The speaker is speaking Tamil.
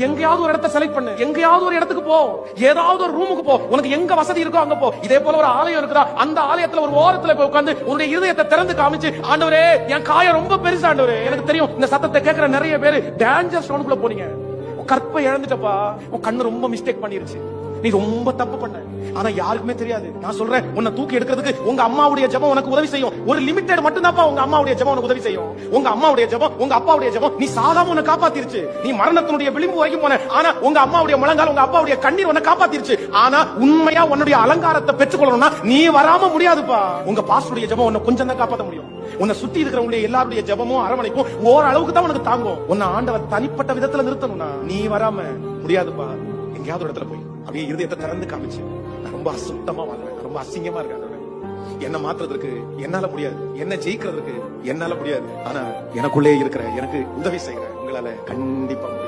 எங்கயாவது ஒரு இடத்தை செலக்ட் பண்ணு, எங்கயாவது ஒரு இடத்துக்கு போ, ஏதாவது ஒரு ரூமுக்கு போ, உனக்கு எங்க வசதி இருக்கோ அங்க போ. இதே போல ஒரு ஆலயம் இருக்குதா, அந்த ஆலயத்துல ஒரு ஓரத்துல போய் உட்கார்ந்து உன்னுடைய இருதயத்தை திறந்து காமிச்சு, ஆண்டவரே என் காயம் ரொம்ப பெருசு ஆண்டவரே. எனக்கு தெரியும் இந்த சத்தத்தை கேட்கிற நிறைய பேரு டேஞ்சர் ஸ்டோனுக்குள்ள போனீங்க. கற்பை இழந்துட்டப்பா, உன் கண்ணு ரொம்ப மிஸ்டேக் பண்ணிருச்சு, நீ ரொம்ப தப்பு பண்ண. ஆனா யாருக்குமே தெரியாது. நான் சொல்றேன், உன்னை தூக்கி எடுக்கிறதுக்கு உங்க அம்மாவுடைய ஜெபம் உனக்கு உதவி செய்யும். ஒரு லிமிட்டட் மட்டும் தான்ப்பா உங்க அம்மாவுடைய ஜெபம் உனக்கு உதவி செய்யும். உங்க அம்மாவுடைய ஜெபம், உங்க அப்பாவுடைய ஜெபம் நீ சாகாம உன்னை காப்பாத்திருச்சு. நீ மரணத்தினுடைய விளிம்பு வரைக்கும் போன, ஆனா உங்க அம்மாவுடைய முழங்கால், உங்க அப்பாவுடைய கண்ணீர் உன்னை காப்பாத்திருச்சு. ஆனா உண்மையா உன்னுடைய அலங்காரத்தை பெற்றுக்கொள்ளணும்னா நீ வராம முடியாதுப்பா. உங்க பாஸ்டருடைய ஜெபம் உன்னை கொஞ்சம் தான் காப்பாற்ற முடியும். உன்னை சுத்தி இருக்கிறவங்களுடைய எல்லாருடைய ஜெபமும் அரவணைக்கும் ஓரளவுக்கு தான் உனக்கு தாங்கும். உன்னை ஆண்டவர் தனிப்பட்ட விதத்துல நிறுத்தணும்னா நீ வராம முடியாதுப்பா. எங்கேயாவது ஒரு இடத்துல போய் அப்படியே இருதயத்தை திறந்து காமிச்சு, நான் ரொம்ப அசுத்தமா வாழ்றேன், ரொம்ப அசிங்கமா இருக்கேன், என்ன மாத்துறதுக்கு என்னால முடியாது, என்ன ஜெயிக்கிறதுக்கு என்னால முடியாது, ஆனா எனக்குள்ளே இருக்கிற எனக்கு உதவி செய்யற உங்களால கண்டிப்பா முடியும்.